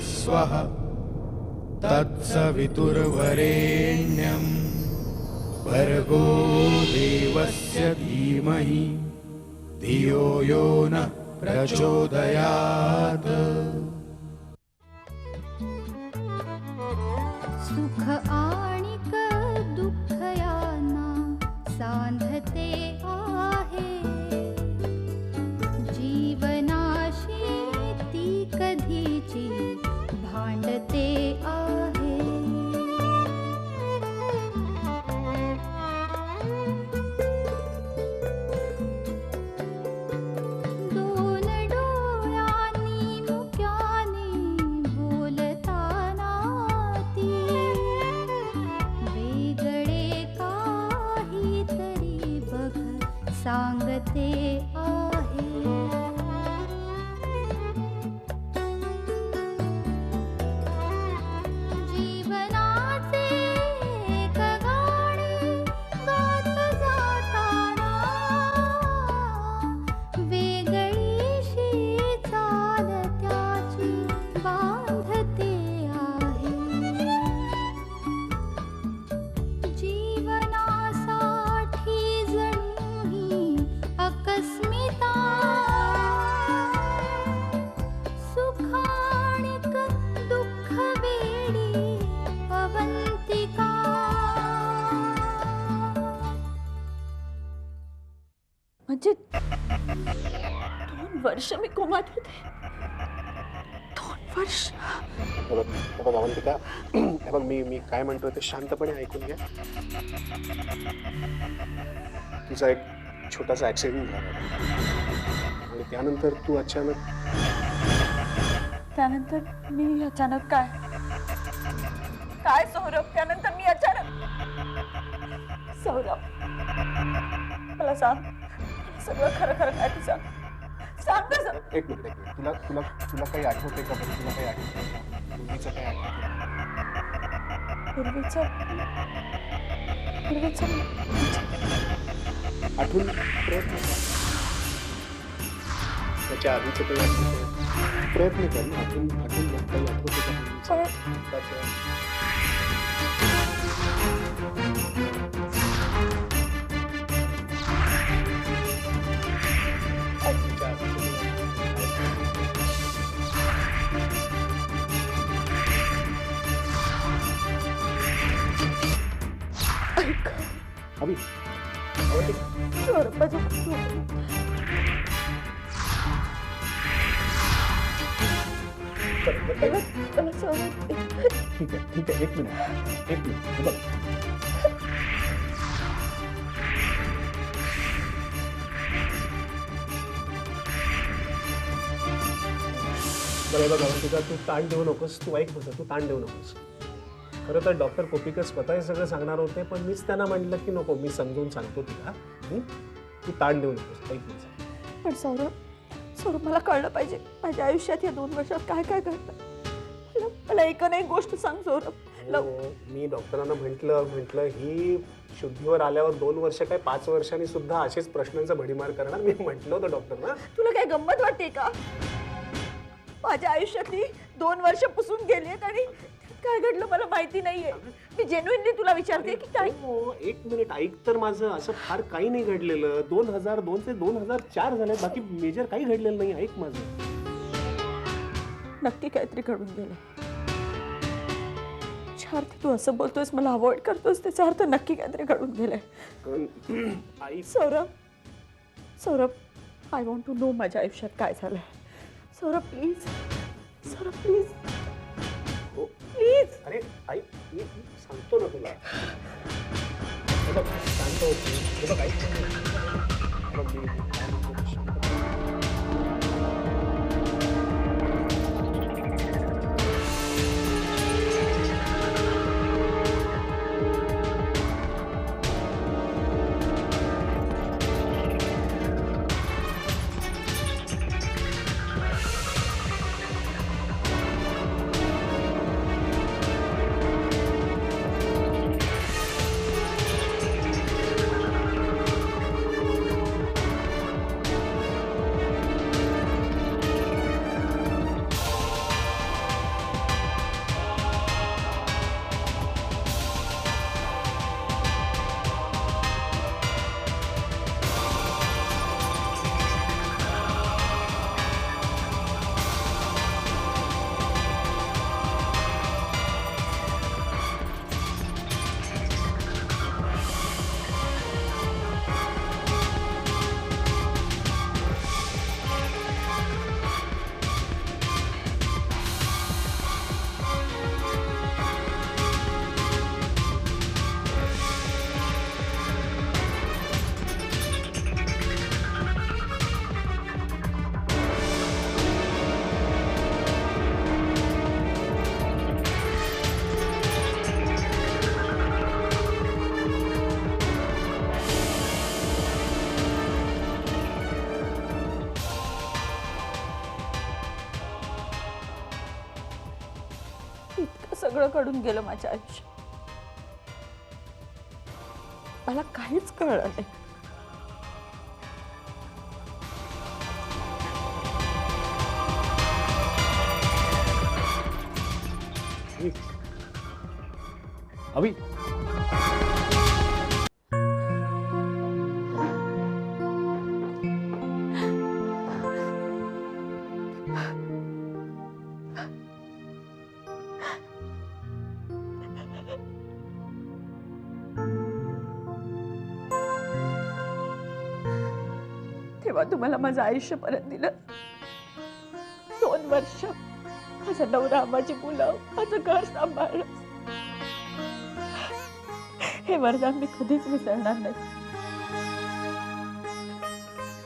स्वः तत्सवितुर्वरेण्यं भर्गो देवस्य धीमहि धियो यो नः प्रचोदयात्। सुख आणिक दुःख यांना सांधते आहे, जीवनाशी ती कधीची भांडते आहे। दोन डोळ्यांनी मुक्याने बोलताना ती वेगळे काहीतरी बघ सांगते आहे। जीवनाचे एक गाणे गात जाताना वेगळीशी चाल त्याची बांधते आहे। जीवनासाठी जणू ही अकस्मिता, सुखाणिक दुःख वेडी अवंतिका। म्हणजे 2 वर्ष मी कोमात होते, 2 वर्ष। अवंतिका, हे बघ मी काय म्हणतोय ते शांतपणे ऐकून घ्या। तुझा एक छोटासा ऍक्सिडेंट झाला आणि त्यानंतर तू अचानक मी अचानक काय सौरभ, त्यानंतर मी अचानक सौरभ, मला सांग सगळं खरं खरं काय तू सांग ना सर। एक मिनिट तुला काही आठवते का? तुला काही आठवतं का? पूर्वीचं काही आठवतं? पूर्वीचं आठवून प्रयत्न कर, त्याच्या आधीचं काही आठवतं प्रयत्न कर ना, आठवून काही आठवतं का पूर्वीचं? अभी सौरभ माझं मला सौरभ ठीक आहे एक मिनिट बघ बरं बघ अवंतिका, तू ताण देऊ नकोस, तू ऐक होतं, तू ताण देऊ नकोस। खरं तर डॉक्टर कोपिकर स्वतः हे सगळं सांगणार होते, पण मीच त्यांना म्हटलं की नको, मी समजून सांगतो तुला, तू ताण देऊ नकोस, ऐक माझं। पण सौरभ मला कळलं पाहिजे माझ्या आयुष्यात या 2 वर्षात काय काय घडलं। मला एक गोष्ट सांग सौरभ। मी डॉक्टरांना म्हटलं ही शुद्धीवर आल्यावर 2 वर्ष काय 5 वर्षांनी सुद्धा असेच प्रश्नांचा भडीमार करणार, मी म्हटलं होतं डॉक्टरना। तुला काय गंमत वाटते का? माझ्या आयुष्यातली 2 वर्ष पुसून गेलीत आणि काय घडलं मला माहिती नाहीये। मी जेन्युइनली तुला विचारते की काय। एक मिनिट ऐक तर माझं, असं फार काही नाही घडलेलं। 2002 ते 2004 झाले, बाकी मेजर काही घडलेलं नाही, ऐक माझं। नक्की काहीतरी घडून गेलं। अर्थ तू असं बोलतोयस, मला अवॉइड करतोस, त्याचा अर्थ नक्की काहीतरी घडून गेलंय। आई Saurabh I want to know माझ्या आयुष्यात काय झालंय। Saurabh please, please. अरे आई मी सांगतो ना तुला, शांत होती, इतकं सगळं कडून गेलं माझ्या आयुष्यात, मला काहीच कळलं नाही. अवी तेव्हा तुम्हाला माझं आयुष्य परत दिलं. 2 वर्ष माझा नवरा, माझी मुलं, माझं घर सांभाळलं. हे वरदान मी कधीच विसरणार नाही.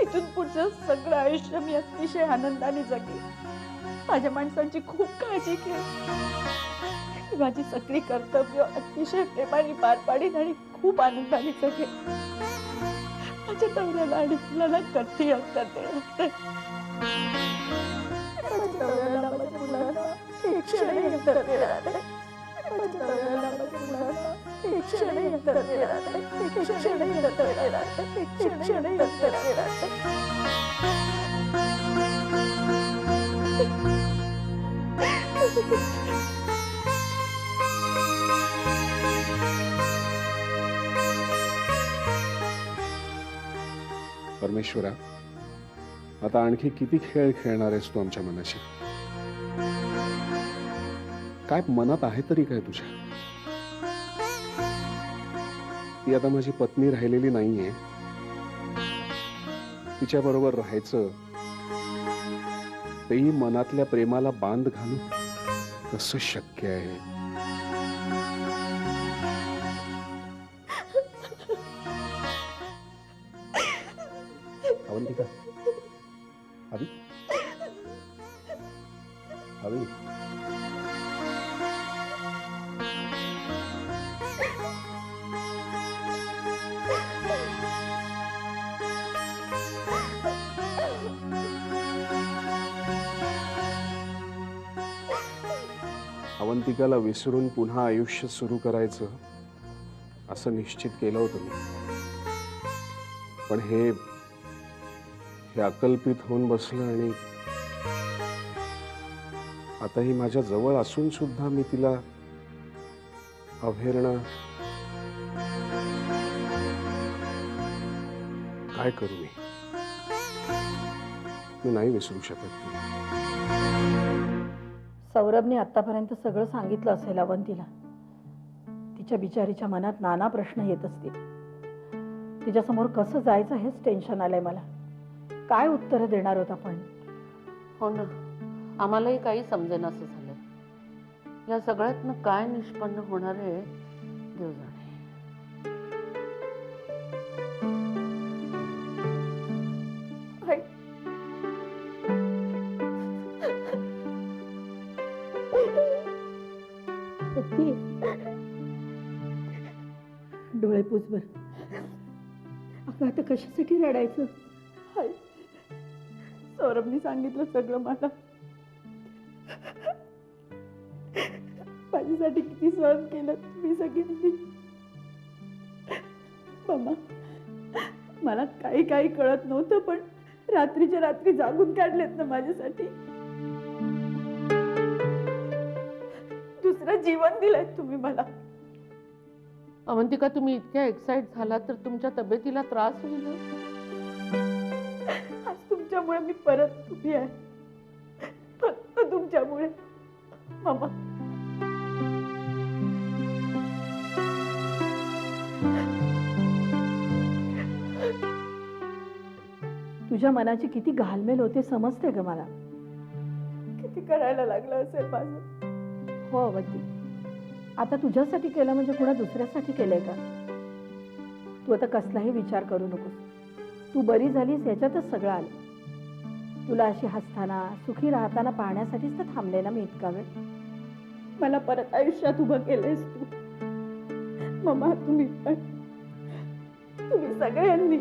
इथून पुढचं सगळं आयुष्य मी अतिशय आनंदाने जगली. माझ्या माणसांची खूप काळजी केली. माझी सगळी कर्तव्य अतिशय प्रेमाने पार पाडीन आणि खूप आनंदाने जगेन. माझ्या नवऱ्याला आणि मुलाला कधी अंतर देणार नाही. माझ्या नवऱ्याला, माझ्या मुलाला एक क्षणही अंतर देणार नाही. माझ्या नवऱ्याला, माझ्या मुलाला एक क्षणही अंतर देणार नाही. एक क्षणही अंतर देणार नाही. एक क्षणही अंतर देणार नाही. परमेश्वरा, आता आणखी किती खेळ खेळणार आहेस तू आमच्या मनाशी? काय मनात आहे तरी काय तुझ्या? ती आता माझी पत्नी राहिलेली नाहीये. तिच्या बरोबर राहायचं, तेही मनातल्या प्रेमाला बांध घालून कसं शक्य आहे? अवंतिका, अवी अवी अवंतिकाला विसरून पुन्हा आयुष्य सुरू करायचं असं निश्चित केलं होतं मी. पण हे अकल्पित होऊन बसलं आणि आता ही माझ्या जवळ असून सुद्धा मी तिला अवहेलना काय करू? मी नाही विसरू शकत. सौरभने आतापर्यंत सगळं सांगितलं असेल अवंतीला. तिच्या बिचारीच्या मनात नाना प्रश्न येत असतील. तिच्यासमोर कसं जायचं हेच टेन्शन आलंय मला. काय उत्तर देणार होत आपण? हो ना, आम्हालाही काही समजेना असं झालंय. या सगळ्यातनं काय निष्पन्न होणार आहे देव जाणे. डोळे पुस बर. अगं आता कशासाठी रडायचं? सौरभने सांगितलं सगळं मला. माझ्यासाठी किती सहन केलं तुम्ही सगळ्यांनी. मामा, मला काही काही कळत नव्हतं, पण रात्रीच्या रात्री जागून काढलेत ना माझ्यासाठी. दुसरं जीवन दिलंय तुम्ही मला. अवंतिका, तुम्ही इतक्या एक्साइट झाला तर तुमच्या तब्येतीला त्रास होईल. आज तुमच्यामुळे मी परत उभी आहे, फक्त तुमच्यामुळे मामा. तुझ्या मनाची किती घालमेल होते समजते ग मला. किती करायला लागलं असेल माझं. हो अवंती, आता तुझ्यासाठी केलं म्हणजे कुणा दुसऱ्यासाठी केलंय का? तू आता कसलाही विचार करू नकोस. तू बरी झालीस याच्यातच सगळं आलं. तुला अशी हसताना सुखी राहताना पाहण्यासाठीच तर थांबले ना मी इतका वेळ. मला परत आयुष्यात उभं केलंयस तू मामा. तुम्ही पण, तुम्ही सगळ्यांनी.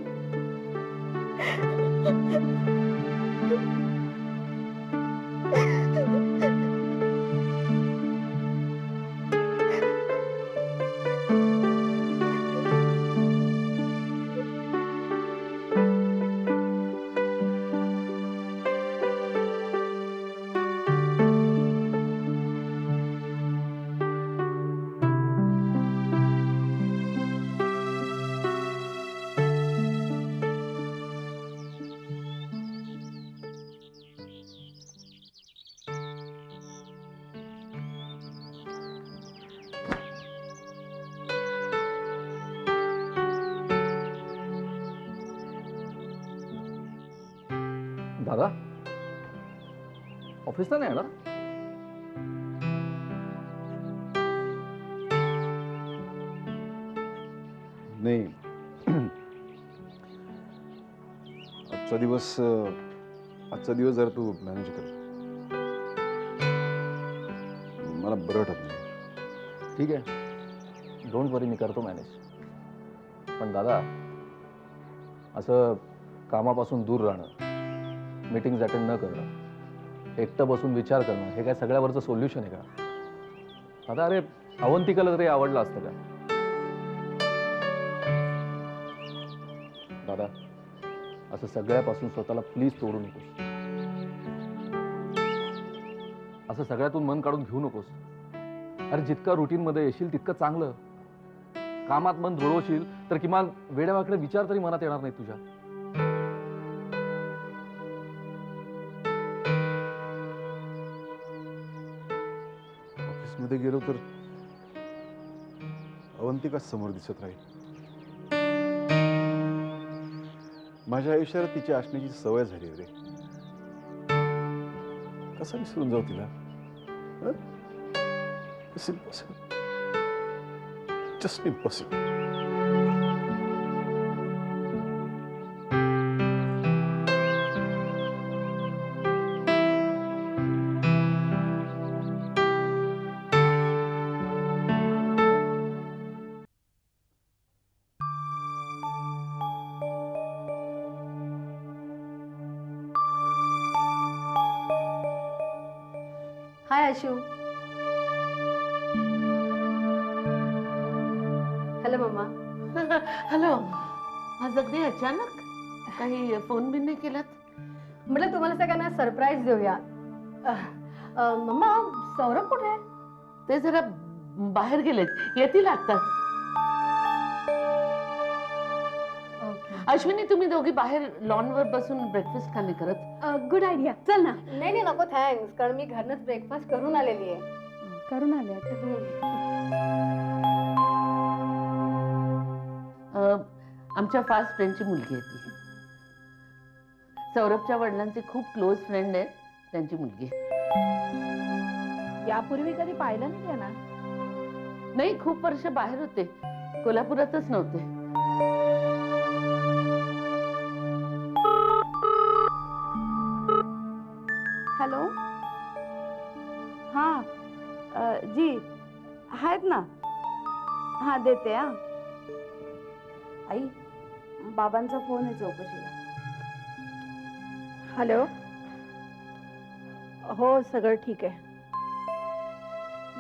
दादा ऑफिसला नाही येणार? नाही, आजचा दिवस जरा तू मॅनेज कर. मला बरं वाटत नाही. ठीक आहे, डोंट वरी, मी करतो मॅनेज. पण दादा, असं कामापासून दूर राहणं, मीटिंग्स अटेंड न करणं, एकटं बसून विचार करणं, हे काय सगळ्यावरचं सोल्युशन आहे का? दादा, अरे अवंतिकाला तरी आवडलं असतं का? दादा, असं सगळ्यापासून स्वतःला प्लीज तोडू नकोस. असं सगळ्यातून मन काढून घेऊ नकोस. अरे जितका रुटीन मध्ये येशील तितकं चांगलं. कामात मन जुळवशील तर किमान वेड्यावाकडे विचार तरी मनात येणार नाही तुझ्या. ऑफिसमध्ये गेलो तर अवंतिकाच समोर दिसत राहील. माझ्या आयुष्यात तिची असण्याची सवय झाली रे. कसं विसरून जाऊ तिला? Just impossible. Hi Ashu. Hello mama. Hello. आज अगदी अचानक? काही फोन बिन नाही केलात? म्हटलं तुम्हाला सगळ्यांना सरप्राईज देऊया. मम्मा, सौरभ कुठे आहे? ते जरा बाहेर गेलेत, येतील आत्ताच. अश्विनी, तुम्ही दोघी बाहेर लॉनवर बसून ब्रेकफास्ट का नाही करत? Good idea. चल ना. नाही नाही, नको थँक्स, कारण मी घरनंच ब्रेकफास्ट करून आलेली आहे. करून आले. आमच्या फास्ट फ्रेंडची मुलगी आहे ती. सौरभच्या वडिलांचे खूप क्लोज फ्रेंड आहे त्यांची मुलगी. यापूर्वी कधी पाहिलं नाही त्यांना? नाही, खूप वर्ष बाहेर होते, कोल्हापुरातच नव्हते. हॅलो. हां जी आहेत ना. हां देते. हां आई, बाबांचा फोन आहे चौकशीला. हॅलो. हो, सगळं ठीक आहे.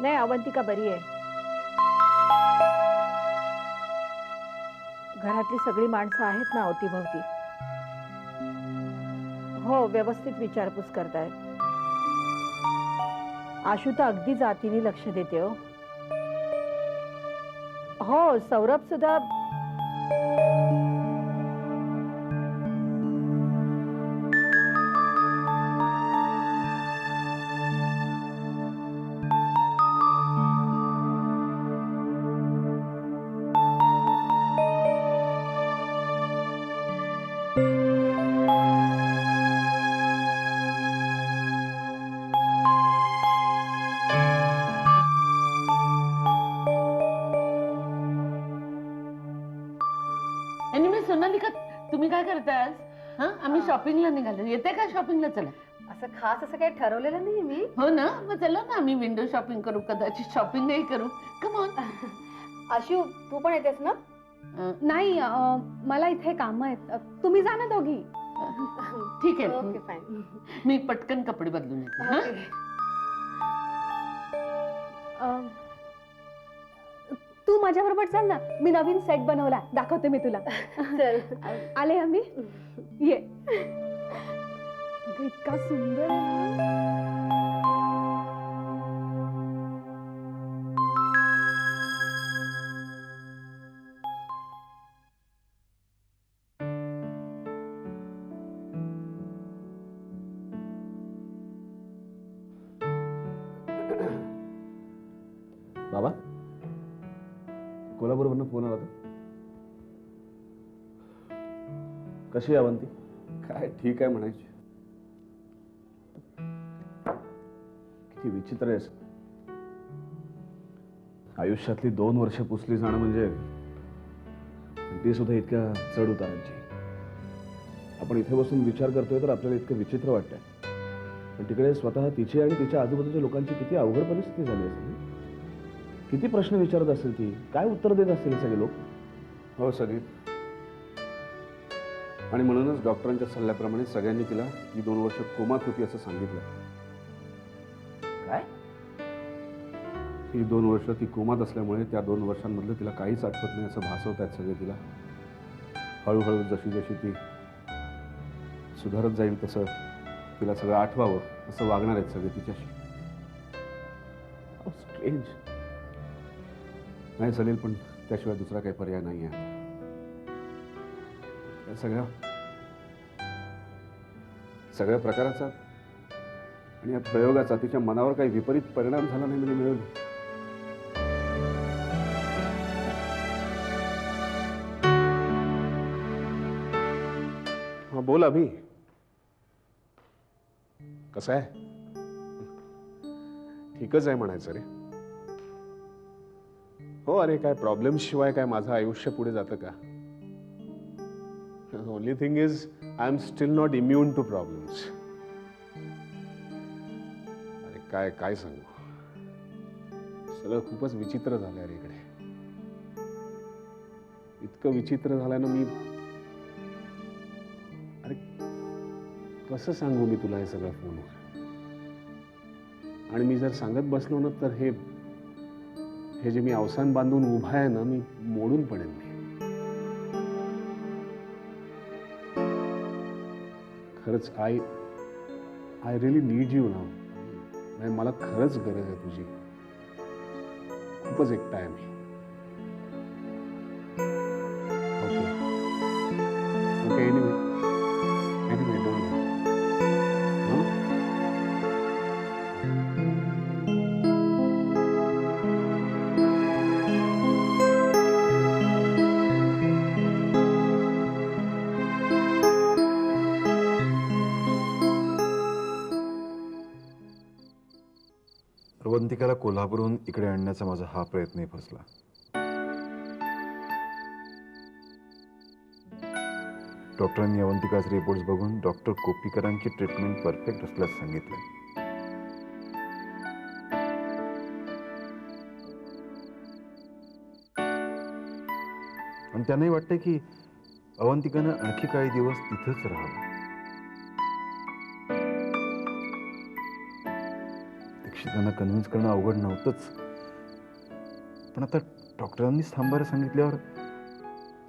नाही, अवंतिका बरी आहे. घरातली सगळी माणसं आहेत ना अवतीभवती. हो, व्यवस्थित विचारपूस करतायत. आशू तर अगदी जातीने लक्ष देते. हो, सौरभ सुद्धा. सोनालिका, तुम्ही काय करताय आज? आम्ही शॉपिंगला निघालो. येते का शॉपिंगला? चला. असं खास असं काही ठरवलेलं नाही मी. हो ना, मग चला ना, आम्ही विंडो शॉपिंग करू, कदाचित शॉपिंग नाही करू. Come on. आशू, तू पण येतेस ना? नाही, मला इथे काम आहेत. तुम्ही जा ना दोघी. ठीक आहे. Okay, fine. मी पटकन कपडे बदलून येते. तू माझ्या बरोबर चल ना, मी नवीन सेट बनवला, दाखवते मी तुला. चल. आले आम्ही. ये. इतका सुंदर आहे. बाबा, कोल्हापूरवरनं फोन आला होता. कशी आहे अवंती? काय ठीक आहे म्हणायची. ती विचित्र आहेस. आयुष्यातली 2 वर्ष पुसली जाणं म्हणजे ती सुद्धा इतक्या चढ उतारांची. आपण इथे बसून विचार करतोय तर आपल्याला इतकं विचित्र वाटतंय, पण तिकडे स्वतः तिची आणि तिच्या आजूबाजूच्या लोकांची किती अवघड परिस्थिती झाली असेल. किती प्रश्न विचारत असेल ती, काय उत्तर देत असतील सगळे लोक. हो सगळी. आणि म्हणूनच डॉक्टरांच्या सल्ल्याप्रमाणे सगळ्यांनी तिला ही 2 वर्ष कोमात होती असं सांगितलं. काय? ही 2 वर्ष ती कोमात असल्यामुळे त्या 2 वर्षांमधलं तिला काहीच आठवत नाही असं भासवत आहेत सगळे तिला. हळूहळू जशी जशी ती सुधारत जाईल तसं तिला सगळं आठवावं असं वागणार आहेत सगळे तिच्याशी. स्ट्रेंज. नाही सलील, पण त्याशिवाय दुसरा काही पर्याय नाही आहे. या सगळ्या प्रकाराचा आणि या प्रयोगाचा तिच्या मनावर काही विपरीत परिणाम झाला नाही म्हणजे मिळवली. हा बोल अभि, कसं आहे? ठीकच आहे म्हणायचं रे. हो अरे, काय प्रॉब्लेम शिवाय काय माझं आयुष्य पुढे जातं का? Only thing is I am still not immune to problems. अरे काय काय सांगू, सगळं खूपच विचित्र झालंय रे इकडे. इतकं विचित्र झालं ना, मी अरे कसं सांगू मी तुला हे सगळं फोनवर. आणि मी जर सांगत बसलो ना तर हे जे मी अवसान बांधून उभा आहे ना, मी मोडून पडेल. खरंच I really need you now. मला खरंच गरज आहे तुझी. खूपच एकटा आहे मी. Okay okay. Anyway don't worry. अवंतिकाला कोल्हापूरहून इकडे आणण्याचा माझा हा प्रयत्नही फसला. डॉक्टरांनी अवंतिकाचे रिपोर्ट्स बघून डॉक्टर कोपीकरांची ट्रीटमेंट परफेक्ट असल्याचं सांगितलं. आणि त्यांनाही वाटतंय की अवंतिकानं आणखी काही दिवस तिथंच राहावं. दीक्षितांना कन्व्हिन्स करणं अवघड नव्हतंच, पण आता डॉक्टरांनीच थांबायला सांगितल्यावर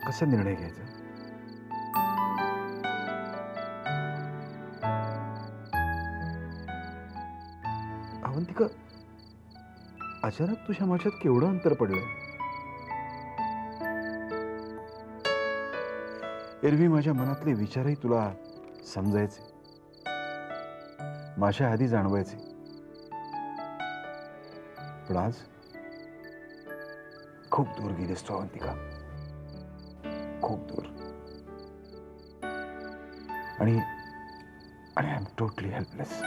कसा निर्णय घ्यायचा. अवंतिका, अचानक तुझ्या माझ्यात केवढं अंतर पडलंय. एरवी माझ्या मनातले विचारही तुला समजायचे, माझ्या आधी जाणवायचे, पण आज खूप दूर गेलीस तू अवंतिका, खूप दूर. आणि आय एम टोटली हेल्पलेस.